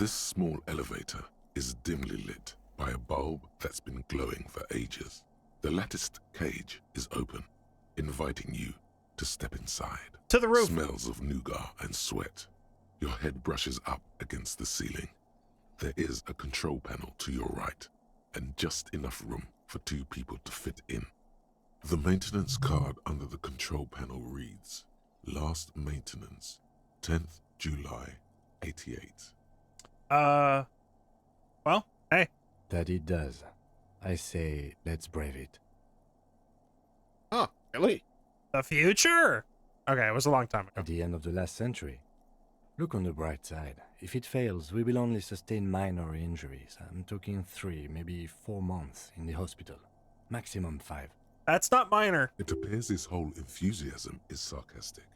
This small elevator is dimly lit by a bulb that's been glowing for ages. The latticed cage is open, inviting you to step inside. To the roof. Smells of nougat and sweat. Your head brushes up against the ceiling. There is a control panel to your right, and just enough room for 2 people to fit in. The maintenance card under the control panel reads, Last maintenance, 10th July, 88. Well, hey. That it does. I say, let's brave it. Oh, really? The future? Okay, it was a long time ago. At the end of the last century. Look on the bright side. If it fails, we will only sustain minor injuries. I'm talking 3, maybe 4 months in the hospital. Maximum 5. That's not minor. It appears his whole enthusiasm is sarcastic.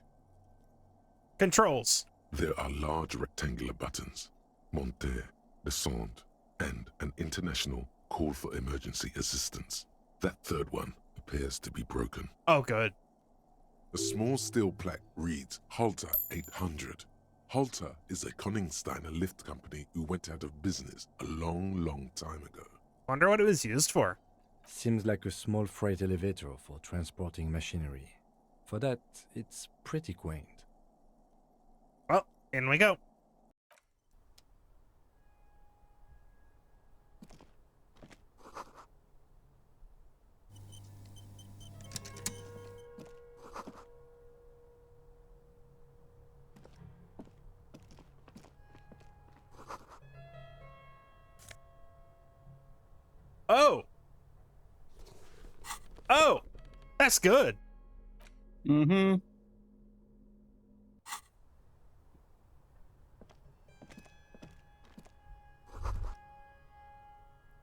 Controls. There are large rectangular buttons, monter, descend, and an international call for emergency assistance. That third one appears to be broken. Oh, good. A small steel plaque reads Halter 800. Halter is a Koningsteiner lift company who went out of business a long time ago. Wonder what it was used for. Seems like a small freight elevator for transporting machinery. For that, it's pretty quaint. Well, in we go. Oh! Oh! That's good. Mm-hmm.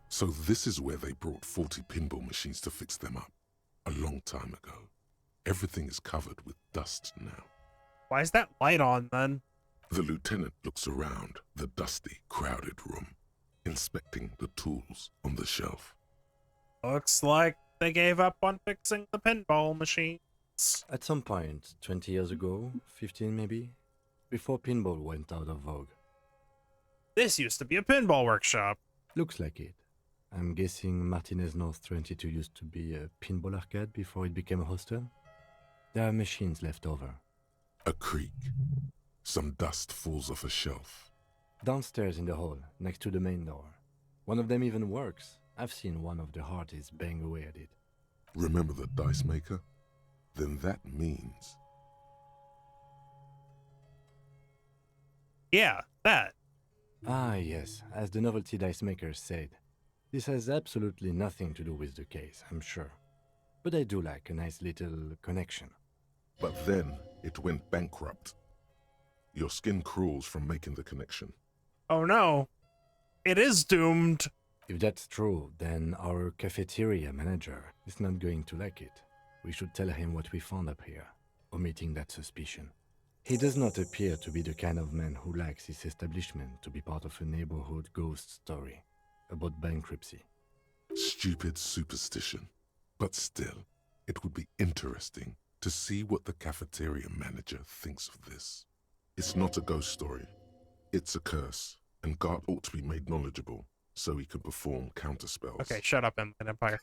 So this is where they brought 40 pinball machines to fix them up. A long time ago. Everything is covered with dust now. Why is that light on, then? The lieutenant looks around the dusty, crowded room, inspecting the tools on the shelf. Looks like they gave up on fixing the pinball machines. At some point, 20 years ago, 15 maybe, before pinball went out of vogue. This used to be a pinball workshop. Looks like it. I'm guessing Martinez North 22 used to be a pinball arcade before it became a hostel. There are machines left over. A creak. Some dust falls off a shelf. Downstairs in the hall, next to the main door. One of them even works. I've seen one of the Hardies bang away at it. Remember the dice maker? Then that means... Yeah, that. Ah, yes, as the novelty dice maker said. This has absolutely nothing to do with the case, I'm sure. But I do like a nice little connection. But then it went bankrupt. Your skin crawls from making the connection. Oh no. It is doomed. If that's true, then our cafeteria manager is not going to like it. We should tell him what we found up here, omitting that suspicion. He does not appear to be the kind of man who likes his establishment to be part of a neighborhood ghost story about bankruptcy. Stupid superstition. But still, it would be interesting to see what the cafeteria manager thinks of this. It's not a ghost story. It's a curse, and Gart ought to be made knowledgeable so he can perform counterspells. Okay, shut up, Inland Empire.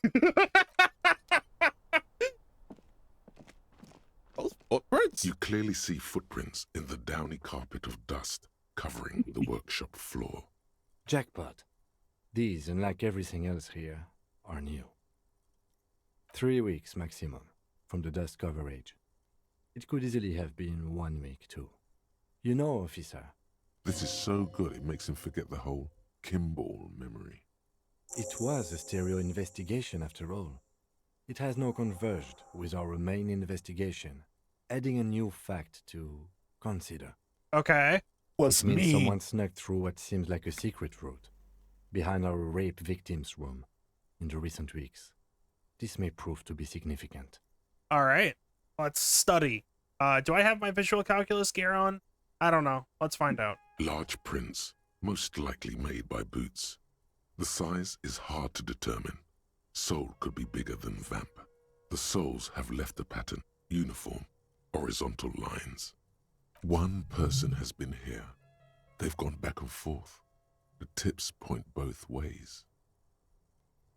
Those footprints? You clearly see footprints in the downy carpet of dust covering the workshop floor. Jackpot. These, unlike everything else here, are new. 3 weeks maximum from the dust coverage. It could easily have been 1 week too. You know, officer. This is so good it makes him forget the whole Kimball memory. It was a stereo investigation after all. It has now converged with our main investigation, adding a new fact to consider. Okay. Was It means me. someone snuck through what seems like a secret route, behind our rape victim's room, in the recent weeks. This may prove to be significant. All right. Let's study. Do I have my visual calculus gear on? I don't know. Let's find out. Large prints, most likely made by Boots. The size is hard to determine. Sole could be bigger than Vamp. The soles have left a pattern, uniform, horizontal lines. One person has been here. They've gone back and forth, The tips point both ways.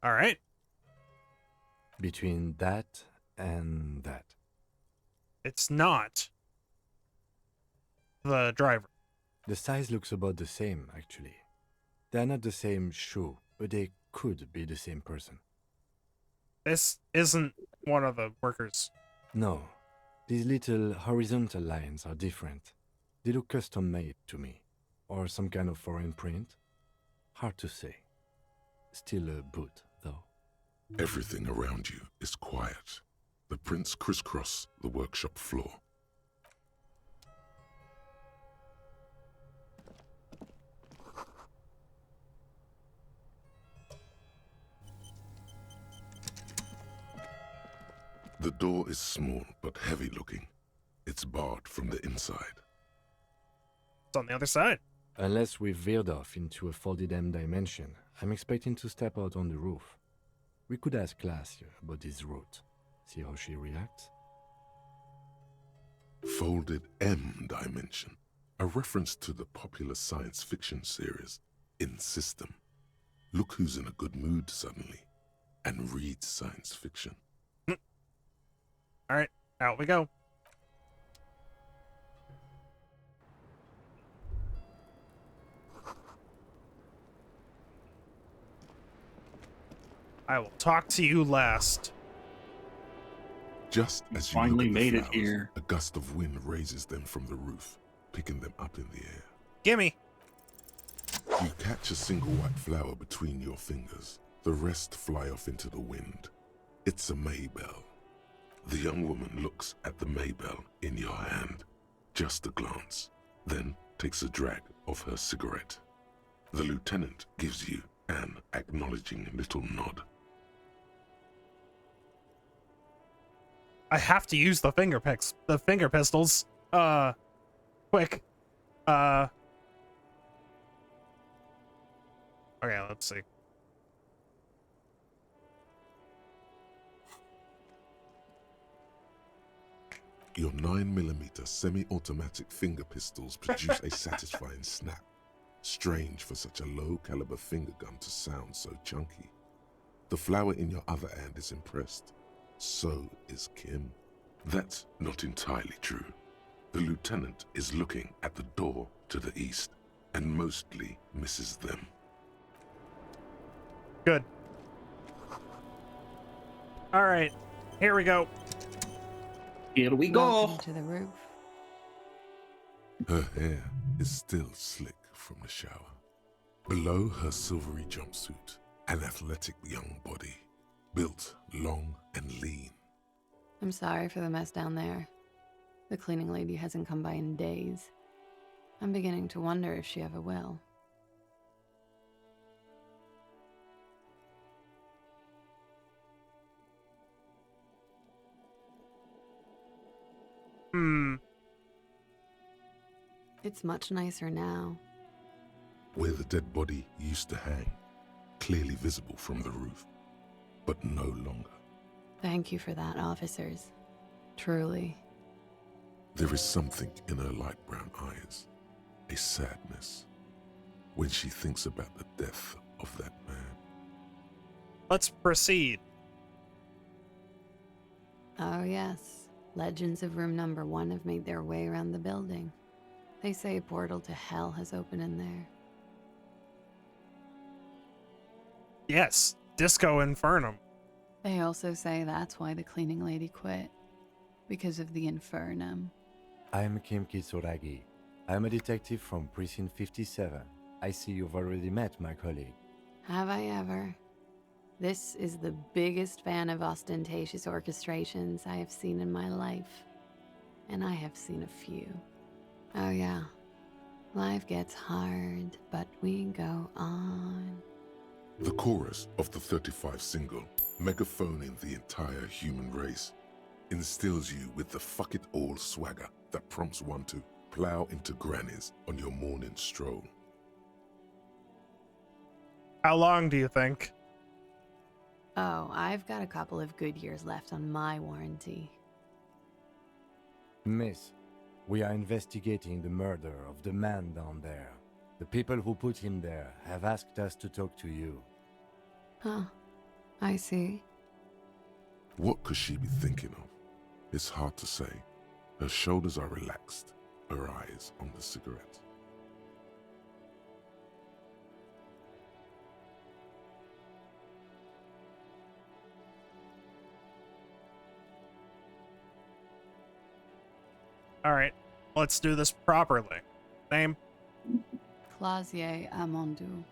All right. Between that and that. It's not the driver. The size looks about the same, actually. They're not the same shoe, but they could be the same person. This isn't one of the workers. No, these little horizontal lines are different. They look custom-made to me. Or some kind of foreign print. Hard to say. Still a boot, though. Everything around you is quiet. The prints crisscross the workshop floor. The door is small but heavy looking. It's barred from the inside. It's on the other side. Unless we've veered off into a folded M dimension, I'm expecting to step out on the roof. We could ask Glacia about this route. See how she reacts? Folded M dimension. A reference to the popular science fiction series, In System. Look who's in a good mood suddenly and reads science fiction. All right, out we go. I will talk to you last. Just as you Finally look at the made it flowers, here. a gust of wind raises them from the roof, picking them up in the air. Gimme. You catch a single white flower between your fingers. The rest fly off into the wind. It's a Maybell. The young woman looks at the Maybell in your hand. Just a glance, then takes a drag of her cigarette. The lieutenant gives you an acknowledging little nod. I have to use the finger pistols. Quick. Okay, let's see. Your 9mm semi-automatic finger pistols produce a satisfying snap. Strange for such a low-caliber finger gun to sound so chunky. The flower in your other hand is impressed. So is Kim. That's not entirely true. The lieutenant is looking at the door to the east and mostly misses them. Good. All right, here we go. Here we go. Welcome to the roof. Her hair is still slick from the shower. Below her silvery jumpsuit, an athletic young body, built long and lean. I'm sorry for the mess down there. The cleaning lady hasn't come by in days. I'm beginning to wonder if she ever will. It's much nicer now. Where the dead body used to hang, clearly visible from the roof, but no longer. Thank you for that, officers. Truly. There is something in her light brown eyes, a sadness, when she thinks about the death of that man. Let's proceed. Oh yes, legends of room number 1 have made their way around the building. They say a portal to hell has opened in there. Yes, Disco Infernum. They also say that's why the cleaning lady quit. Because of the infernum. I'm Kim Kitsuragi. I'm a detective from Precinct 57. I see you've already met my colleague. Have I ever? This is the biggest fan of ostentatious orchestrations I have seen in my life. And I have seen a few. Oh yeah. Life gets hard, but we go on. The chorus of the 35 single, megaphoning the entire human race, instills you with the fuck it all swagger that prompts one to plow into grannies on your morning stroll. How long do you think? Oh, I've got a couple of good years left on my warranty. Miss, we are investigating the murder of the man down there. The people who put him there have asked us to talk to you. Huh. I see. What could she be thinking of? It's hard to say. Her shoulders are relaxed, her eyes on the cigarette. All right, let's do this properly. Name? Clausier Amondou.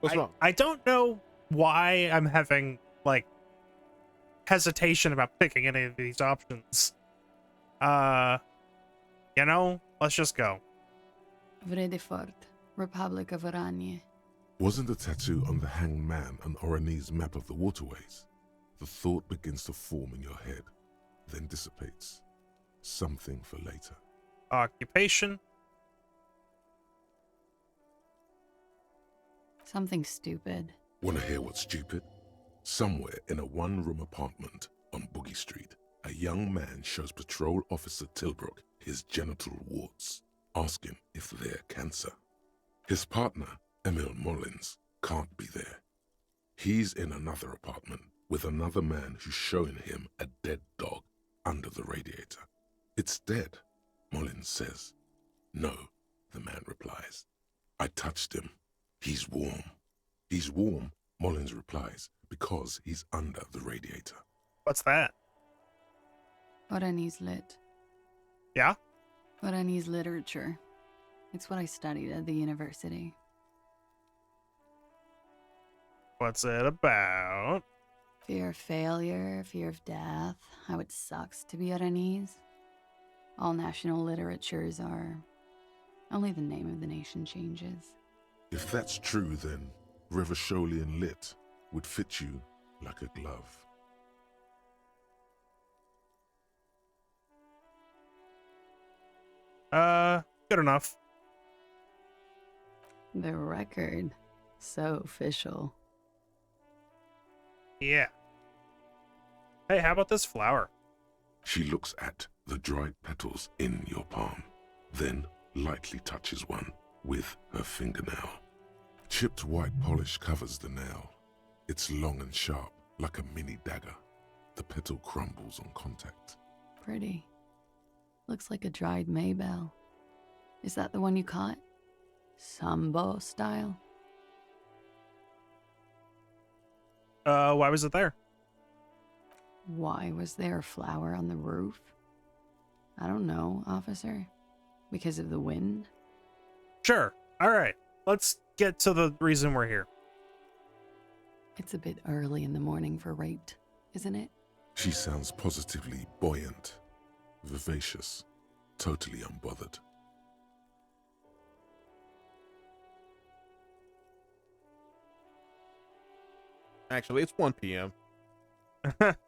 What's wrong? I don't know why I'm having, like, hesitation about picking any of these options. Let's just go. Vredefort, Republic of Oranje. Wasn't the tattoo on the hanged man an Oranese map of the waterways? The thought begins to form in your head, then dissipates. Something for later. Occupation. Something stupid. Wanna hear what's stupid? Somewhere in a one-room apartment on Boogie Street, a young man shows Patrol Officer Tilbrook his genital warts, asking if they're cancer. His partner, Emil Mullins, can't be there. He's in another apartment with another man who's showing him a dead dog under the radiator. It's dead, Mullins says. No, the man replies. I touched him. He's warm. He's warm, Mullins replies, because he's under the radiator. What's that? Oranese lit. Yeah? Oranese literature. It's what I studied at the university. What's it about? Fear of failure, fear of death, how it sucks to be Oranese. All national literatures are. Only the name of the nation changes. If that's true, then Revacholian lit would fit you like a glove. Good enough. The record. So official. Yeah. Hey, how about this flower? She looks at the dried petals in your palm, then lightly touches one with her fingernail. Chipped white polish covers the nail. It's long and sharp, like a mini dagger. The petal crumbles on contact. Pretty. Looks like a dried maybell. Is that the one you caught? Sambo style? Why was it there? Why was there a flower on the roof? I don't know, officer. Because of the wind? Sure. All right. Let's get to the reason we're here. It's a bit early in the morning for rape, isn't it? She sounds positively buoyant, vivacious, totally unbothered. Actually, it's 1 p.m.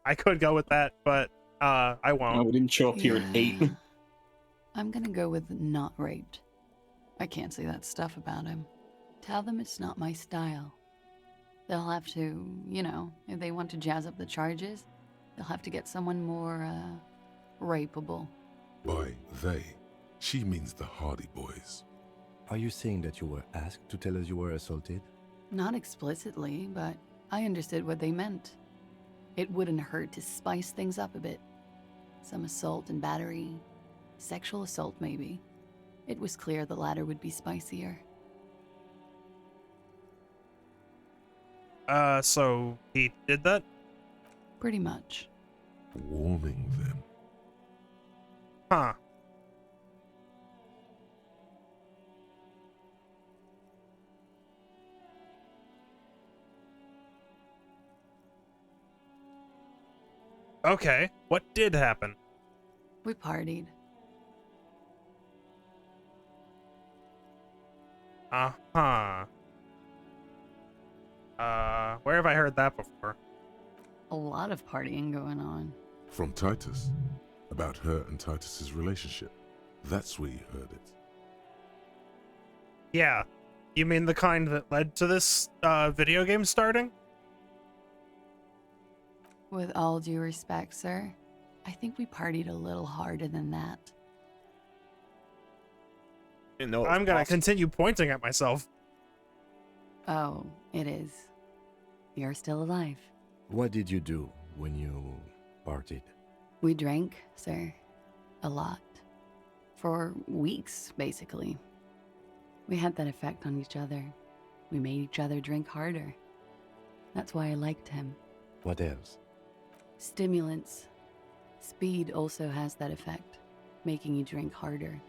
I could go with that, but I I won't. wouldn't show up here at 8. Yeah. I'm gonna go with not raped. I can't say that stuff about him. Tell them it's not my style. They'll have to, if they want to jazz up the charges, they'll have to get someone more, rapeable. By they, she means the Hardy Boys. Are you saying that you were asked to tell us you were assaulted? Not explicitly, but I understood what they meant. It wouldn't hurt to spice things up a bit. Some assault and battery. Sexual assault, maybe. It was clear the latter would be spicier. So he did that? Pretty much. Warming them. Huh. Okay, what did happen? We partied. Uh-huh. Where have I heard that before? A lot of partying going on. From Titus. About her and Titus's relationship. That's where you heard it. Yeah. You mean the kind that led to this video game starting? With all due respect, sir, I think we partied a little harder than that. Didn't know it was I'm gonna possible. continue pointing at myself. Oh, it is. You're still alive. What did you do when you partied? We drank, sir. A lot. For weeks, basically. We had that effect on each other. We made each other drink harder. That's why I liked him. What else? Stimulants. Speed also has that effect, making you drink harder.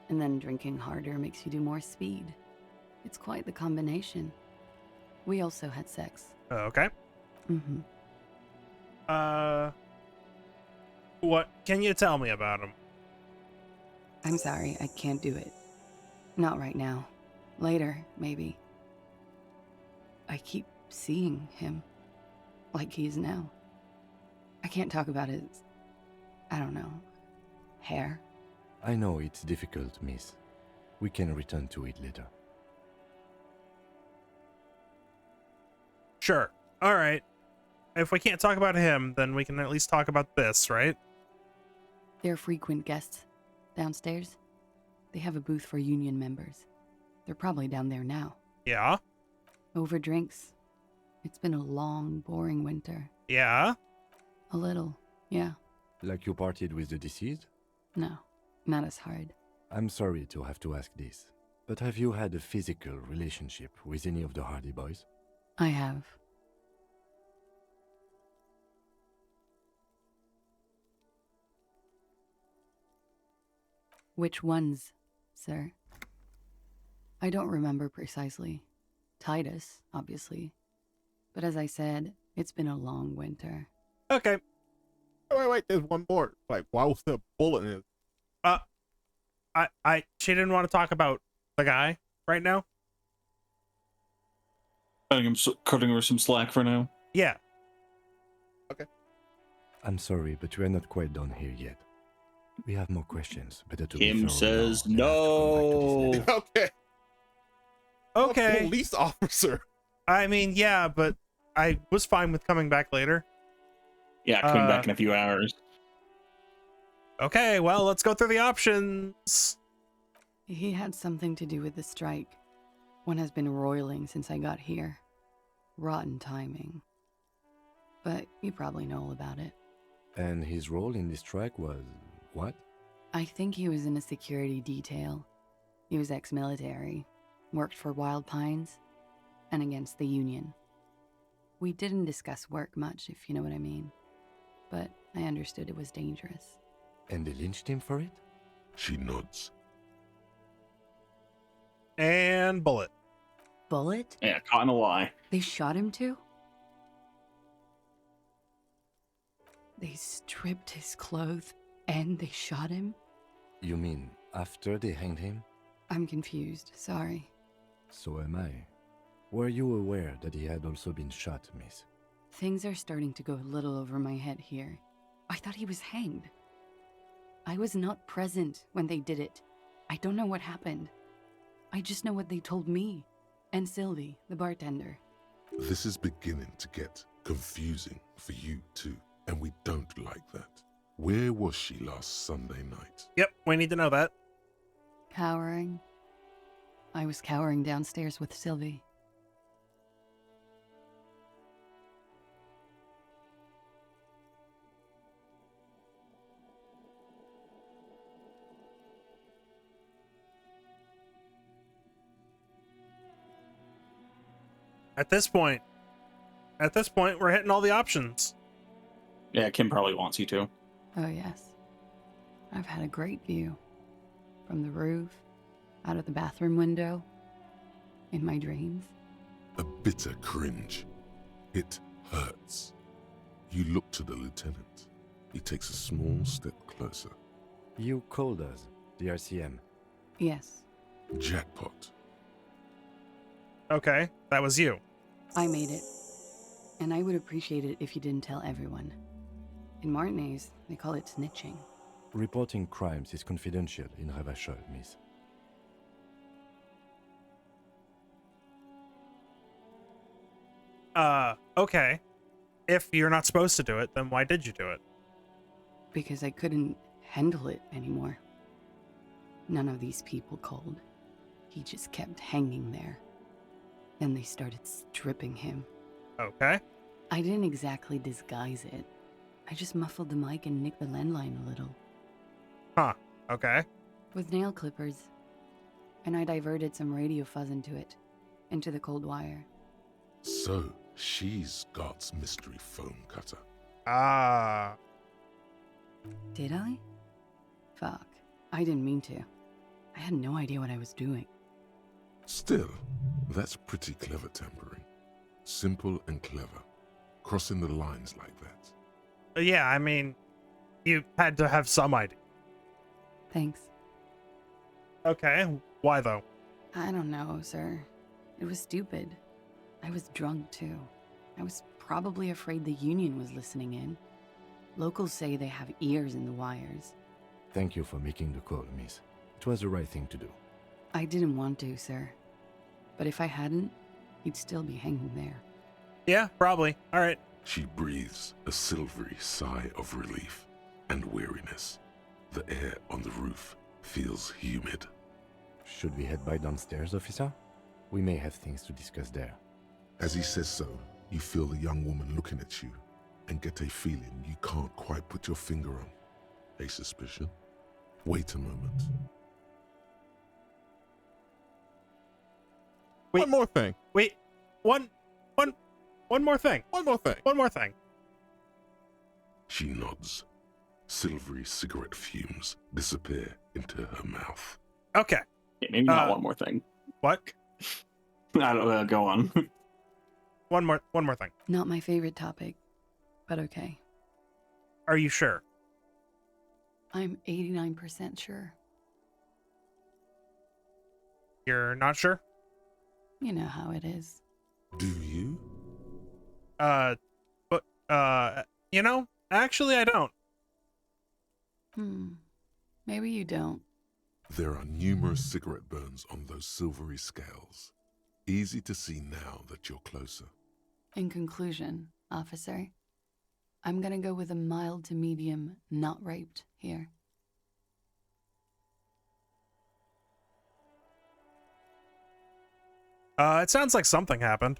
And then drinking harder makes you do more speed. It's quite the combination. We also had sex. Okay. Mm-hmm. What can you tell me about him? I'm sorry, I can't do it. Not right now. Later, maybe. I keep seeing him. Like he is now. I can't talk about his... I don't know. Hair. I know it's difficult, miss. We can return to it later. Sure. All right. If we can't talk about him, then we can at least talk about this, right? They're frequent guests. Downstairs. They have a booth for union members. They're probably down there now. Yeah. Over drinks. It's been a long, boring winter. Yeah. A little, yeah. Like you partied with the deceased? No, not as hard. I'm sorry to have to ask this, but have you had a physical relationship with any of the Hardy Boys? I have. Which ones, sir? I don't remember precisely. Titus, obviously. But as I said, it's been a long winter. Okay. Wait, there's one more. Like, why was there a bullet in it? She didn't want to talk about the guy right now. Cutting her some slack for now. Yeah. I'm sorry, but we're not quite done here yet. We have more questions. Better to be Kim thorough says now and have to come back to this later. Okay. Okay. A police officer. I mean, yeah, but I was fine with coming back later. Yeah, coming back in a few hours. Okay, well, let's go through the options. He had something to do with the strike. One has been roiling since I got here. Rotten timing. But you probably know all about it. And his role in this strike was what? I think he was in a security detail. He was ex-military, worked for Wild Pines, and against the Union. We didn't discuss work much, if you know what I mean. But I understood it was dangerous. And they lynched him for it? She nods. And bullet. Bullet? Yeah, caught in a lie. They shot him too? They stripped his clothes and they shot him? You mean after they hanged him? I'm confused, sorry. So am I. Were you aware that he had also been shot, miss? Things are starting to go a little over my head here. I thought he was hanged. I was not present when they did it. I don't know what happened. I just know what they told me. And Sylvie, the bartender. This is beginning to get confusing for you too, and we don't like that. Where was she last Sunday night? Yep, we need to know that. Cowering. I was cowering downstairs with Sylvie. At this point, we're hitting all the options. Yeah, Kim probably wants you to. Oh, yes. I've had a great view. From the roof, out of the bathroom window, in my dreams. A bitter cringe. It hurts. You look to the lieutenant. He takes a small step closer. You called us, the RCM. Yes, Jackpot. Okay, that was you. I made it. And I would appreciate it if you didn't tell everyone. In Martinez, They call it snitching. Reporting crimes is confidential in Revachol, miss. Okay. If you're not supposed to do it, then why did you do it? Because I couldn't handle it anymore. None of these people called. He just kept hanging there. Then they started stripping him. Okay. I didn't exactly disguise it. I just muffled the mic and nicked the landline a little. Huh. Okay. With nail clippers. And I diverted some radio fuzz into it. Into the cold wire. So, she's God's mystery foam cutter. Ah. Did I? Fuck. I didn't mean to. I had no idea what I was doing. Still, that's pretty clever tampering. Simple and clever. Crossing the lines like that. Yeah, I mean, you had to have some idea. Thanks. Okay. Why though? I don't know, sir. It was stupid. I was drunk too. I was probably afraid the union was listening in. Locals say they have ears in the wires. Thank you for making the call, miss. It was the right thing to do. I didn't want to, sir. But if I hadn't, he'd still be hanging there. Yeah, probably. All right. She breathes a silvery sigh of relief and weariness. The air on the roof feels humid. Should we head by downstairs, officer? We may have things to discuss there. As he says so, you feel the young woman looking at you and get a feeling you can't quite put your finger on. A suspicion? Wait a moment. Wait. One more thing. Wait. One more thing. One more thing. One more thing. She nods. Silvery cigarette fumes disappear into her mouth. Okay. Yeah, maybe not Uh, one more thing. What? I don't know. Go on. One more thing. Not my favorite topic, but okay. Are you sure? I'm 89% sure. You're not sure? You know how it is. Do you? But you know, actually I don't. Maybe you don't. There are numerous cigarette burns on those silvery scales. Easy to see now that you're closer. In conclusion, officer, I'm gonna go with a mild to medium not raped here. It sounds like something happened.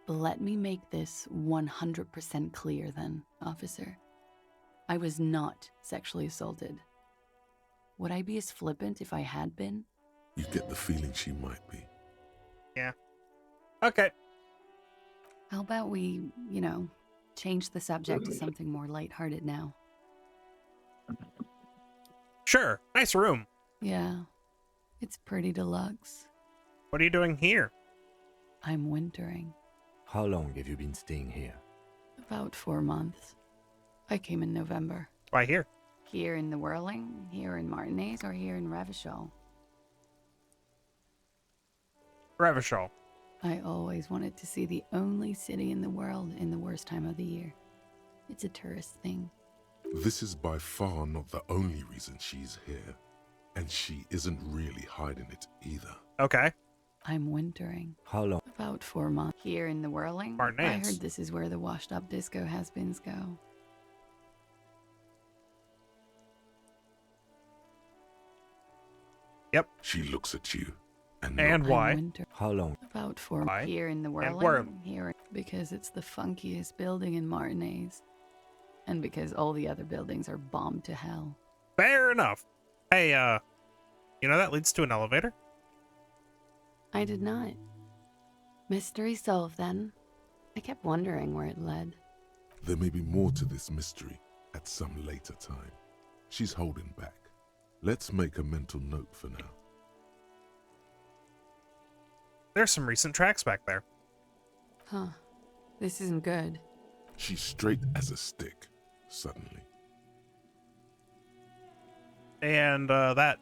Let me make this 100% clear then, officer. I was not sexually assaulted. Would I be as flippant if I had been? You get the feeling she might be. Yeah. Okay. How about we, change the subject to something more lighthearted now? Sure. Nice room. Yeah, it's pretty deluxe. What are you doing here? I'm wintering. How long have you been staying here? About 4 months. I came in November. Why here? Here in the Whirling, here in Martinez, or here in Revachol. Revachol. I always wanted to see the only city in the world in the worst time of the year. It's a tourist thing. This is by far not the only reason she's here. And she isn't really hiding it either. Okay. I'm wintering. How long? About 4 months. Here in the Whirling, Martinez. I heard this is where the washed-up disco has-beens go. Yep. She looks at you and And nods. why? I'm winter. How long? About 4 Why? Here in the where? Whirling, here because it's the funkiest building in Martinez. And because all the other buildings are bombed to hell. Fair enough. Hey, you know that leads to an elevator? I did not. Mystery solved then. I kept wondering where it led. There may be more to this mystery at some later time. She's holding back. Let's make a mental note for now. There's some recent tracks back there. Huh. This isn't good. She's straight as a stick, suddenly. And, that.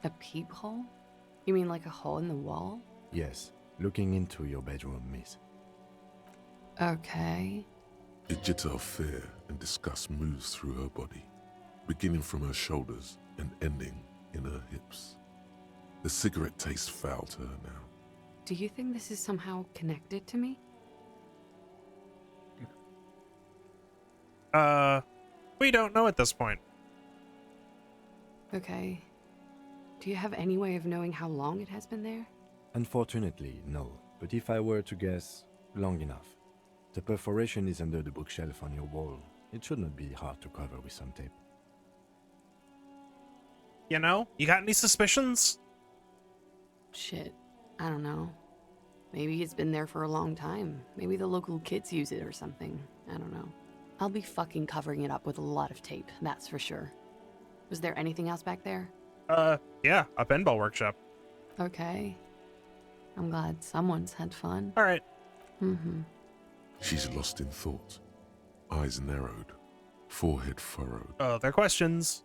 A peephole? You mean like a hole in the wall? Yes, looking into your bedroom, miss. Okay. A jitter of fear and disgust moves through her body, beginning from her shoulders and ending in her hips. The cigarette tastes foul to her now. Do you think this is somehow connected to me? We don't know at this point. Okay. Do you have any way of knowing how long it has been there? Unfortunately, no. But if I were to guess, long enough. The perforation is under the bookshelf on your wall. It should not be hard to cover with some tape. You know? You got any suspicions? Shit. I don't know. Maybe it's been there for a long time. Maybe the local kids use it or something. I don't know. I'll be fucking covering it up with a lot of tape, that's for sure. Was there anything else back there? Yeah, a pinball workshop. Okay. I'm glad someone's had fun. All right. Mm-hmm. She's lost in thought, eyes narrowed, forehead furrowed, Oh, they're questions.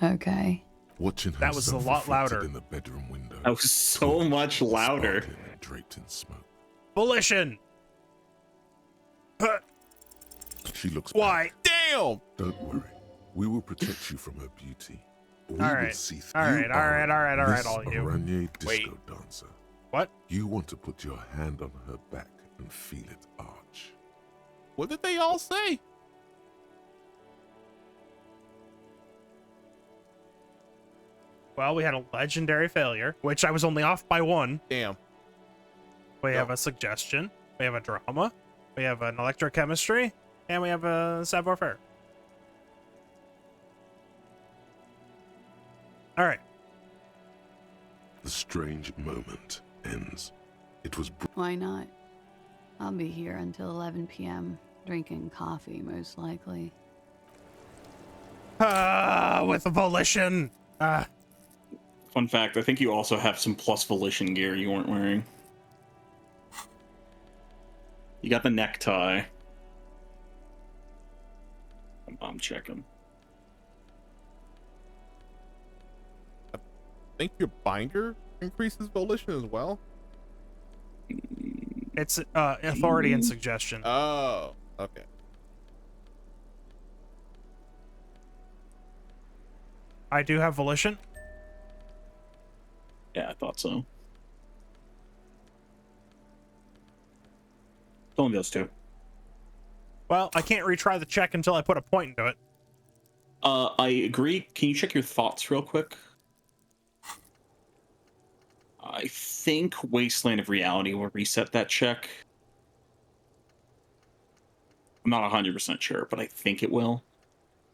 Okay. watching That was a herself lot reflected louder. in the bedroom window. That was so much louder. Sparkling and draped in smoke. Volition! She looks Why? back. Damn! Don't worry. We will protect you from her beauty. We All will right. see All you right, all are right, all right, all right, Miss all you. Aranya disco Wait. dancer. What? You want to put your hand on her back and feel it arch. What did they all say? Well, we had a legendary failure, which I was only off by one. Damn. We Go. have a suggestion. We have a drama. We have an electrochemistry. And we have a savoir-faire. All right. The strange moment ends. It was Why not? I'll be here until 11 p.m., drinking coffee, most likely. With a volition. Fun fact, I think you also have some plus volition gear you weren't wearing. You got the necktie. I'm checking. I think your binder increases volition as well. It's authority and suggestion. Oh, okay. I do have volition. Yeah, I thought so. It's only those two. Well, I can't retry the check until I put a point into it. I agree. Can you check your thoughts real quick? I think Wasteland of Reality will reset that check. I'm not 100% sure, but I think it will.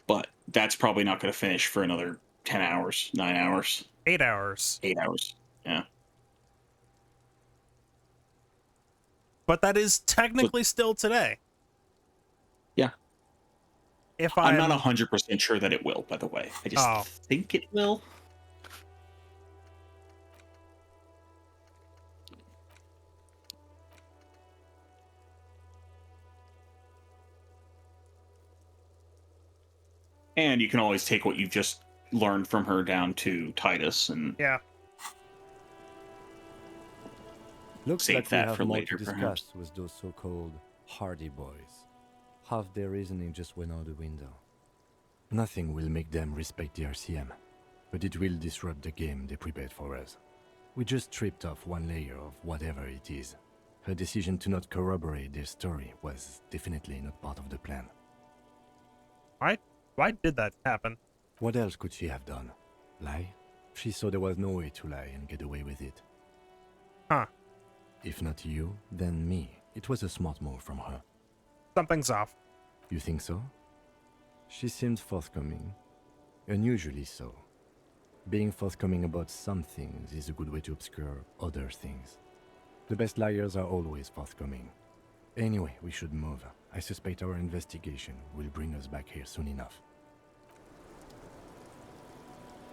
But that's probably not going to finish for another 10 hours, 9 hours, 8 hours. 8 hours. Yeah. But that is technically still today. Yeah. If I'm not 100% sure that it will, by the way. I just Oh. think it will. And you can always take what you've just learned from her down to Titus and Yeah. Looks Save like we that have for more later, to discuss perhaps. with those so-called Hardy Boys. Half their reasoning just went out the window. Nothing will make them respect the RCM, but it will disrupt the game they prepared for us. We just stripped off one layer of whatever it is. Her decision to not corroborate their story was definitely not part of the plan. Why did that happen? What else could she have done? Lie? She saw there was no way to lie and get away with it. Huh. If not you, then me. It was a smart move from her. Something's off. You think so? She seemed forthcoming. Unusually so. Being forthcoming about some things is a good way to obscure other things. The best liars are always forthcoming. Anyway, we should move. I suspect our investigation will bring us back here soon enough.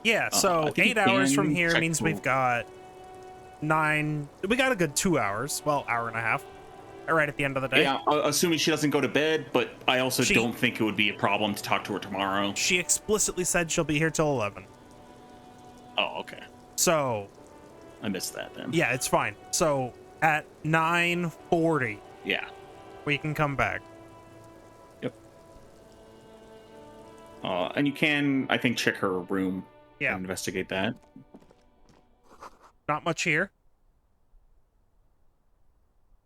Yeah, I so think you 8 hours from can here check means for- we've got 9. We got a good 2 hours. Well, hour and a half. Right at the end of the day. Yeah, assuming she doesn't go to bed, but I also She- don't think it would be a problem to talk to her tomorrow. She explicitly said she'll be here till 11. Oh, okay. So, I missed that then. yeah, it's fine. So, at 9:40, Yeah. we can come back. And you can, I think, check her room Yeah. and investigate that. Not much here.